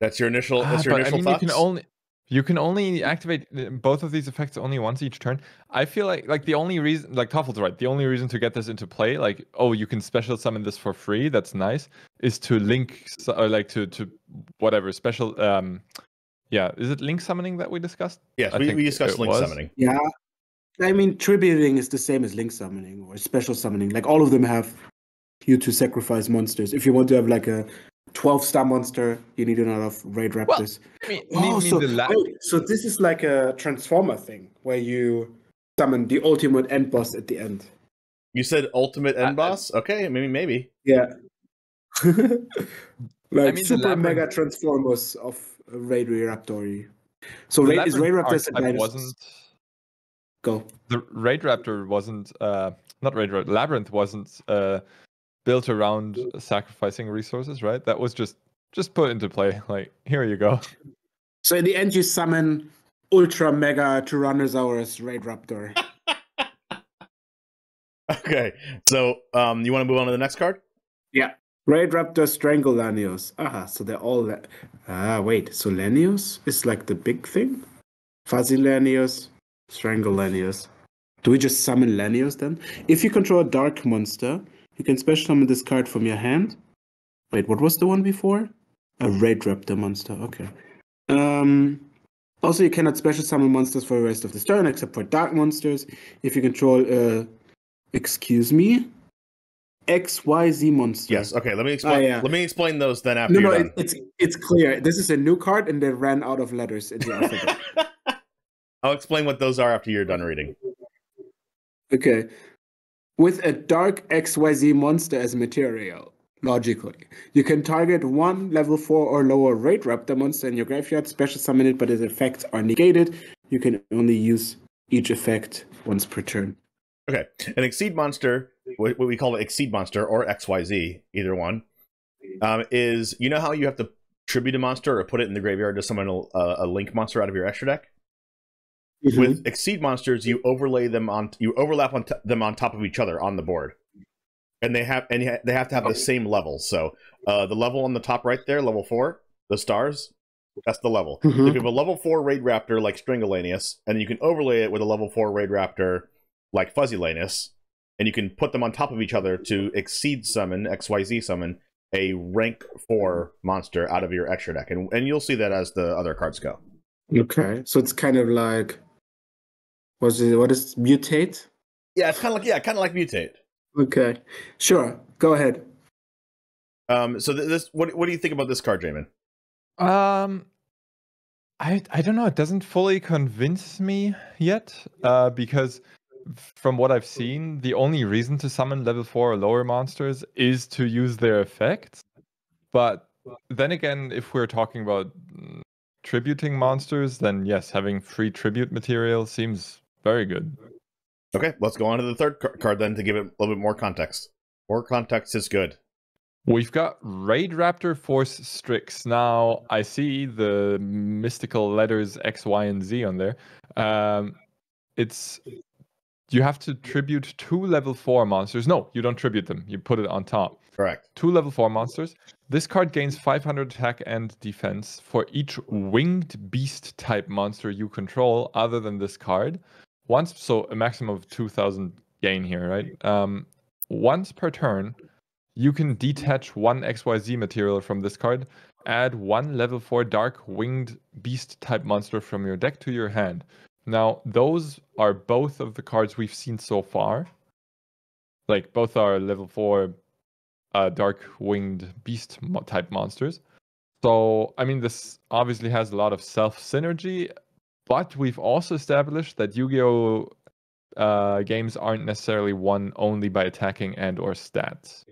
That's your initial. That's your initial thoughts. You can only activate both of these effects only once each turn. I feel like the only reason, like Toffel's right, the only reason to get this into play, like you can special summon this for free. That's nice. Is to link, like to whatever special. Yeah, is it link summoning that we discussed? Yes, we discussed link summoning. Yeah. I mean, tributing is the same as link summoning or special summoning. Like all of them have you to sacrifice monsters. If you want to have like a 12-star monster, you need another Raid Raptors. So this is like a Transformer thing where you summon the ultimate end boss at the end. You said ultimate end boss? Okay, maybe. Yeah. Super mega Transformers of Raid Raptor. So is Raid Raptor a dynasty? Go. The Raid Raptor wasn't not Raid Raptor. Labyrinth wasn't built around sacrificing resources, right? That was just put into play. Like, here you go. So in the end, you summon Ultra Mega Tyrannosaurus Raid Raptor. Okay, so you want to move on to the next card? Yeah. Raid Raptor Strangle Lanius. So they're all wait, so Lanius is like the big thing? Fuzzy Lanius. Strangle Lanius. Do we just summon Lanius then? If you control a dark monster, you can special summon this card from your hand. Wait, what was the one before? A Raid Raptor monster. Okay. Also, you cannot special summon monsters for the rest of this turn, except for dark monsters. If you control, XYZ monster. Yes. Okay. Let me explain. Let me explain those then. After No, it's clear. This is a new card, and they ran out of letters in the alphabet. I'll explain what those are after you're done reading. Okay. With a dark XYZ monster as material, logically, you can target one level 4 or lower Raid Raptor monster in your graveyard, special summon it, but its effects are negated. You can only use each effect once per turn. Okay. An Exceed monster, what we call an Exceed monster, or XYZ, either one, is, you know how you have to tribute a monster or put it in the graveyard to summon a Link monster out of your extra deck? Mm-hmm. With Exceed monsters, you overlap them on top of each other on the board, and they have to have the same level. So the level on the top right there, level 4, the stars, that's the level. Mm-hmm. If you have a level 4 Raid Raptor like Stringolanius, and you can overlay it with a level 4 Raid Raptor like Fuzzy Lanius, and you can put them on top of each other to Exceed summon, XYZ summon, a rank 4 monster out of your extra deck, and you'll see that as the other cards go. Okay, so it's kind of like. What is mutate? Yeah, it's kind of like mutate. Okay, sure. Go ahead. So this, what do you think about this card, Jamin? I don't know. It doesn't fully convince me yet, because from what I've seen, the only reason to summon level 4 or lower monsters is to use their effects. But then again, if we're talking about tributing monsters, then yes, having free tribute material seems very good. Okay, let's go on to the third card then to give it a little bit more context. More context is good. We've got Raid Raptor Force Strix. Now, I see the mystical letters X, Y, and Z on there. You have to tribute 2 level 4 monsters. No, you don't tribute them. You put it on top. Correct. 2 level 4 monsters. This card gains 500 attack and defense for each winged beast type monster you control other than this card. So a maximum of 2,000 gain here, right? Once per turn, you can detach 1 XYZ material from this card, add 1 level 4 dark winged beast type monster from your deck to your hand. Now, those are both of the cards we've seen so far. Like, both are level 4 dark winged beast type monsters. So, I mean, this obviously has a lot of self-synergy, but we've also established that Yu-Gi-Oh! Games aren't necessarily won only by attacking and or stats.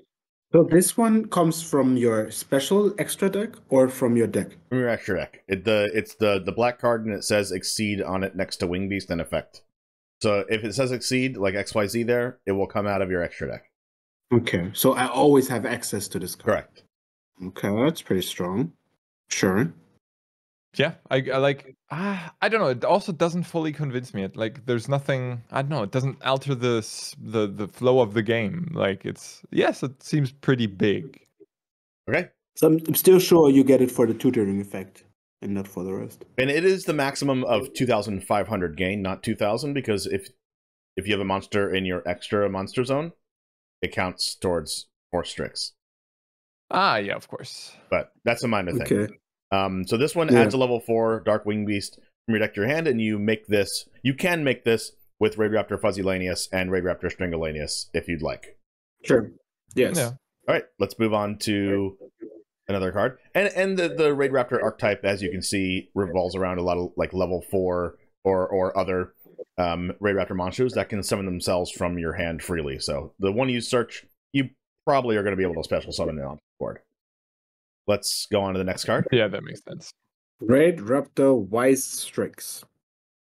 So this one comes from your special extra deck or from your deck? From your extra deck. It's the black card and it says Exceed on it next to Wing Beast and Effect. So if it says Exceed, like XYZ there, it will come out of your extra deck. Okay, so I always have access to this card. Correct. Okay, that's pretty strong. Sure. Yeah, I like. I don't know. It also doesn't fully convince me. There's nothing. I don't know. It doesn't alter the flow of the game. Like it seems pretty big. Okay. So I'm still sure you get it for the tutoring effect and not for the rest. And it is the maximum of 2,500 gain, not 2,000, because if you have a monster in your extra monster zone, it counts towards 4 Strix. Yeah, of course. But that's a minor thing. Okay. So this one adds a level 4 Dark Wing Beast from your deck to your hand, and you can make this with Raid Raptor Fuzzylanius and Raid Raptor Stringolanius if you'd like. Sure. Yes. Yeah. All right, let's move on to another card. And the Raid Raptor archetype, as you can see, revolves around a lot of like level 4 or other Raid Raptor monsters that can summon themselves from your hand freely. So the one you search, you probably are going to be able to special summon it on the board. Let's go on to the next card. Yeah, that makes sense. Raid Raptor Wise Strix.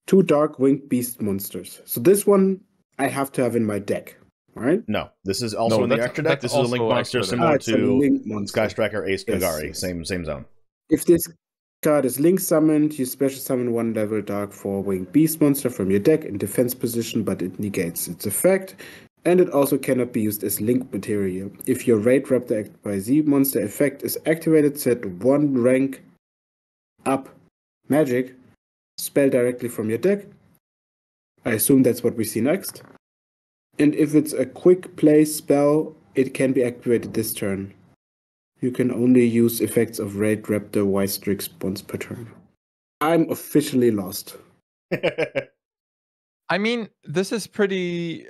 2 dark winged beast monsters. So this one I have to have in my deck, right? No, this is also in the extra deck. This is a link monster similar to Sky Striker, Ace Kagari. Yes. Same zone. If this card is link summoned, you special summon 1 level dark 4 winged beast monster from your deck in defense position, but it negates its effect. And it also cannot be used as link material. If your Raid Raptor XYZ monster effect is activated, set 1 rank up magic spell directly from your deck. I assume that's what we see next. And if it's a quick play spell, it can be activated this turn. You can only use effects of Raid Raptor Wise Strix once per turn. I'm officially lost. I mean, this is pretty.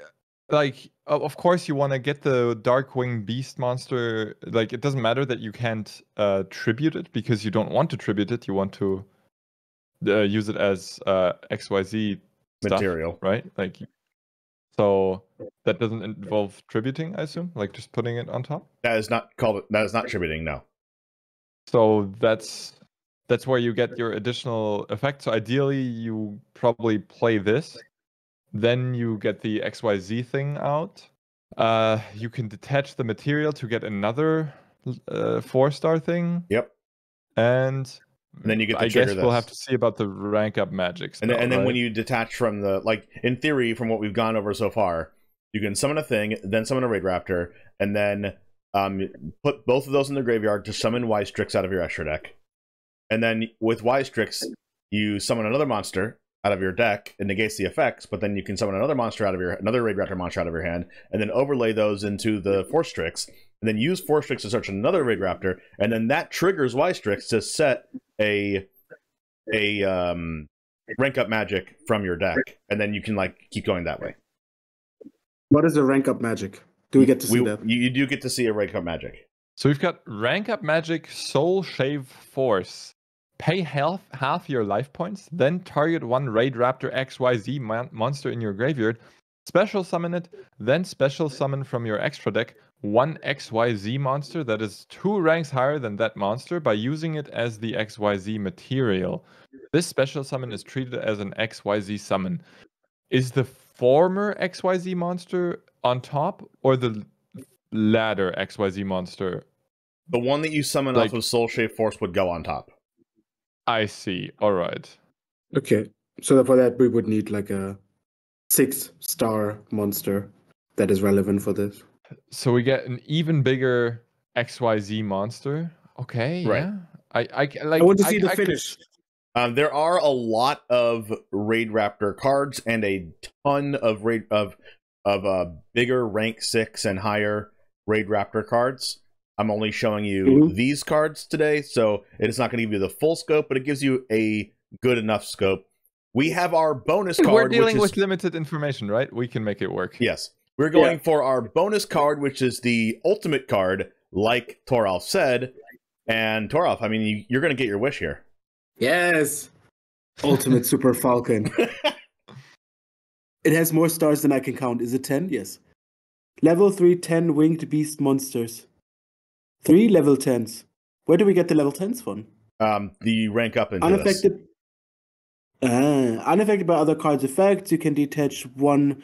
Like, of course, you want to get the Darkwing Beast monster. Like, it doesn't matter that you can't tribute it because you don't want to tribute it. You want to use it as XYZ material, stuff, right? Like, so that doesn't involve tributing, I assume. Like, just putting it on top. That is not tributing. No. So that's where you get your additional effect. So ideally, you probably play this. Then you get the XYZ thing out. You can detach the material to get another 4-star thing. Yep. And then you get to I guess we'll have to see about the rank up magic spell, and then right? when you detach from the, like, in theory, from what we've gone over so far, you can summon a thing, then summon a Raid Raptor, and then put both of those in the graveyard to summon Wise Strix out of your extra deck. And then with Wise Strix, you summon another monster out of your deck, it negates the effects, but then you can summon another Raid Raptor monster out of your hand, and then overlay those into the Force Strix, and then use Force Strix to search another Raid Raptor, and then that triggers Wise Strix to set a rank up magic from your deck, and then you can like keep going that way. What is a rank up magic? Do we get to see that? You do get to see a rank up magic. So we've got Rank Up Magic, Soul Shave Force. Pay half your life points, then target one Raid Raptor XYZ monster in your graveyard. Special summon it, then special summon from your extra deck one XYZ monster that is 2 ranks higher than that monster by using it as the XYZ material. This special summon is treated as an XYZ summon. Is the former XYZ monster on top or the latter XYZ monster? The one that you summon off of Soul Shave Force would go on top. I see. All right. Okay. So for that, we would need like a 6-star monster that is relevant for this. So we get an even bigger XYZ monster. Okay, Right. yeah. I want to see the finish. There are a lot of Raid Raptor cards and a ton of bigger rank 6 and higher Raid Raptor cards. I'm only showing you these cards today, so it's not going to give you the full scope, but it gives you a good enough scope. We have our bonus card. We're dealing with limited information, right? We can make it work. Yes. We're going for our bonus card, which is the ultimate card, like Toralf said. And Toralf, I mean, you're going to get your wish here. Yes. Ultimate Super Falcon. It has more stars than I can count. Is it 10? Yes. Level 3, 10 winged beast monsters. 3 level 10s. Where do we get the level 10s from? The rank up into unaffected. Unaffected by other cards' effects, you can detach one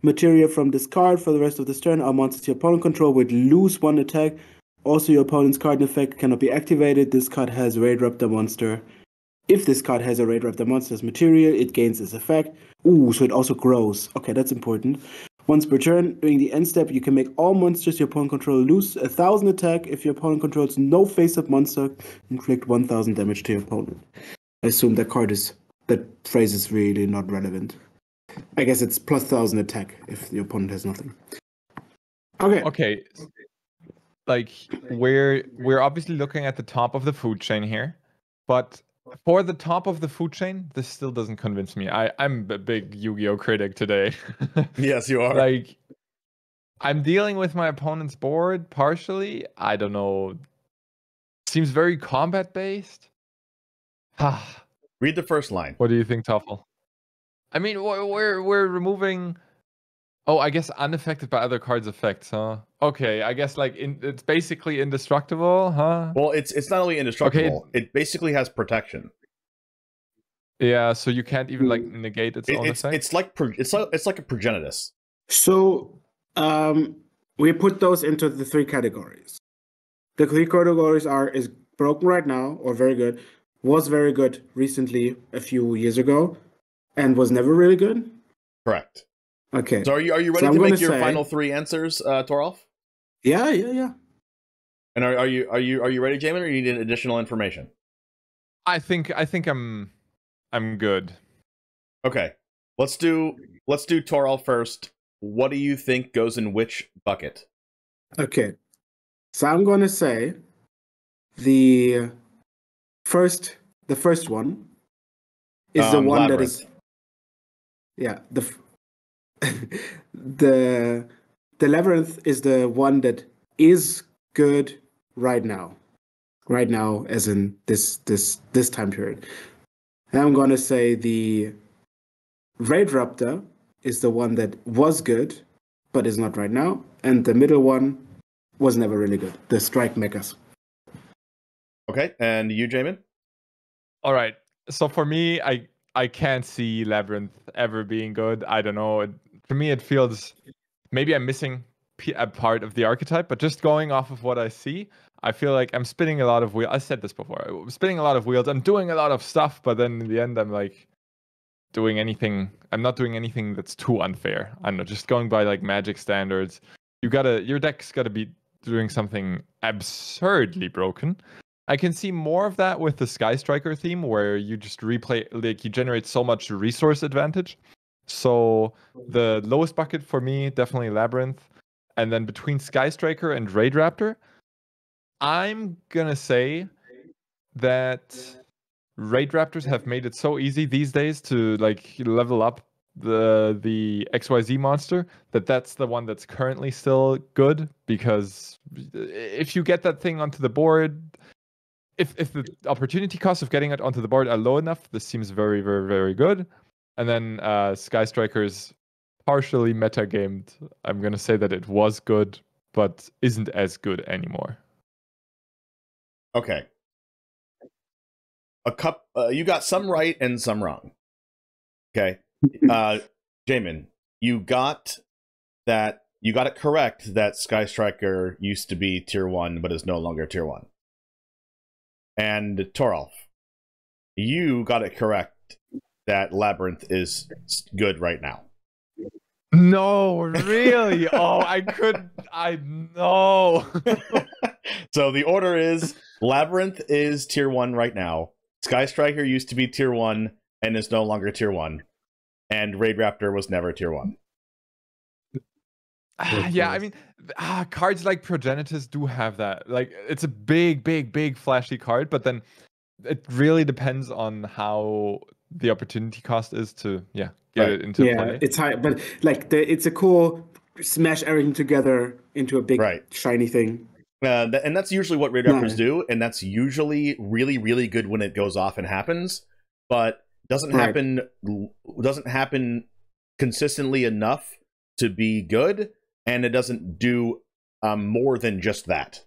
materia from this card for the rest of this turn. All monsters your opponent control would lose 1 attack. Also, your opponent's card effect cannot be activated. This card has Raid Raptor monster. If this card has a Raid Raptor monster's material, it gains this effect. Ooh, so it also grows. Okay, that's important. Once per turn, during the end step, you can make all monsters your opponent controls lose 1,000 attack. If your opponent controls no face-up monster, inflict 1,000 damage to your opponent. I assume that phrase is really not relevant. I guess it's plus 1,000 attack if the opponent has nothing. Okay. Like we're obviously looking at the top of the food chain here, but for the top of the food chain, this still doesn't convince me. I'm a big Yu-Gi-Oh critic today. Yes, you are. Like, I'm dealing with my opponent's board partially. I don't know. Seems very combat based. Read the first line. What do you think, Toffel? I mean, we're removing. Oh, I guess unaffected by other cards' effects, huh? Okay, I guess like it's basically indestructible, huh? Well, it's not only indestructible. Okay. It basically has protection. Yeah, so you can't even like negate its own effect. It's like a progenitus. So, we put those into the 3 categories. The 3 categories is broken right now or very good, was very good recently a few years ago, and was never really good. Correct. Okay. So are you ready to make your final 3 answers, Toralf? Yeah. And are you ready, Jamin, or you need additional information? I think I'm good. Okay. Let's do Toralf first. What do you think goes in which bucket? Okay. So I'm going to say the first one is the one Labyrinth. that is the Labyrinth is the one that is good right now. Right now, as in this time period. And I'm gonna say the Raid Raptor is the one that was good, but is not right now. And the middle one was never really good. The Strike Mechas. Okay, and you, Jamin? All right. So for me, I can't see Labyrinth ever being good. I don't know. For me, it feels maybe I'm missing a part of the archetype, but just going off of what I see, I feel like I'm spinning a lot of wheels. I said this before. I'm spinning a lot of wheels. I'm doing a lot of stuff, but then in the end, I'm like I'm not doing anything that's too unfair. I don't know, just going by like Magic standards. Your deck's gotta be doing something absurdly broken. I can see more of that with the Sky Striker theme, where you just replay, like you generate so much resource advantage. So the lowest bucket for me, definitely Labyrinth. And then between Sky Striker and Raid Raptor, I'm gonna say that Raid Raptors have made it so easy these days to like level up the XYZ monster, that's the one that's currently still good, because if you get that thing onto the board, if the opportunity cost of getting it onto the board are low enough, this seems very, very, very good. And then Sky Striker's partially metagamed. I'm gonna say that it was good, but isn't as good anymore. Okay. You got some right and some wrong. Okay. Jamin, you got it correct that Sky Striker used to be tier 1 but is no longer tier 1. And Toralf, you got it correct that Labyrinth is good right now. No, really? Oh, I know. So the order is Labyrinth is tier 1 right now. Sky Striker used to be tier 1 and is no longer tier 1. And Raid Raptor was never tier 1. Yeah, I mean, cards like Progenitus do have that. Like, it's a big, big, big flashy card, but then it really depends on how the opportunity cost is to get it into play. It's high, but like it's a cool smash everything together into a big shiny thing. And that's usually what Raid Raptors do, and that's usually really, really good when it goes off and happens, but doesn't happen consistently enough to be good, and it doesn't do more than just that.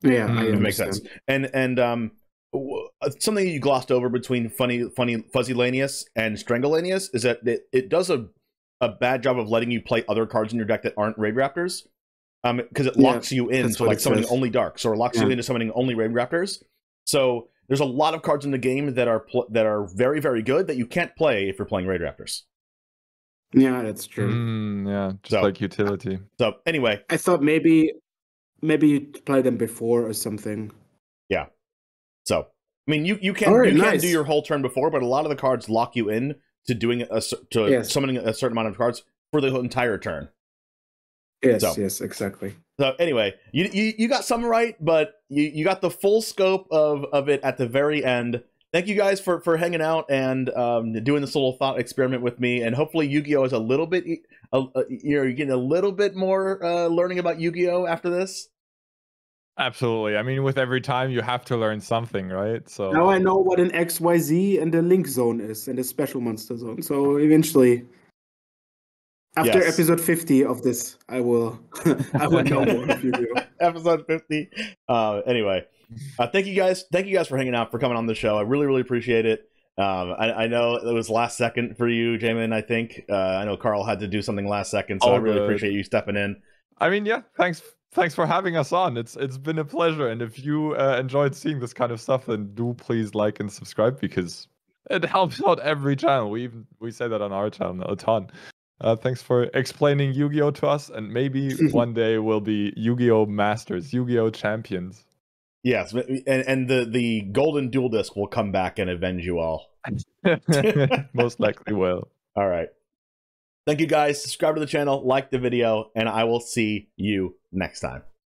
Yeah, it makes sense. And something you glossed over between Funny Fuzzylanius and Strangulanius is that it does a bad job of letting you play other cards in your deck that aren't Raid Raptors. Because it locks you in, so like summoning only Darks, or locks you into summoning only Raid Raptors. So there's a lot of cards in the game that are very, very good that you can't play if you're playing Raid Raptors. Yeah, that's true. Yeah, just like utility. So anyway, I thought maybe you'd play them before or something. Yeah. So I mean, you can do your whole turn before, but a lot of the cards lock you in to doing summoning a certain amount of cards for the entire turn. Yes, exactly. So anyway, you got some right, but you got the full scope of it at the very end. Thank you guys for hanging out and doing this little thought experiment with me, and hopefully Yu-Gi-Oh is a little bit you're getting a little bit more learning about Yu-Gi-Oh after this. Absolutely. I mean, with every time you have to learn something, right? So now I know what an XYZ and a link zone is, and a special monster zone. So eventually, after episode 50 of this, I will know more of Yu-Gi-Oh. Episode 50. Anyway, thank you guys for hanging out, for coming on the show. I really, really appreciate it. I know it was last second for you, Jamin. I think I know Carl had to do something last second, so I really appreciate you stepping in. I mean, yeah, thanks for having us on. It's been a pleasure, and if you enjoyed seeing this kind of stuff, then do please like and subscribe, because it helps out every channel. We say that on our channel a ton. Thanks for explaining Yu-Gi-Oh to us, and maybe one day we'll be Yu-Gi-Oh masters, Yu-Gi-Oh champions. Yes, and the golden dual disc will come back and avenge you all. Most likely will. All right. Thank you guys. Subscribe to the channel, like the video, and I will see you next time.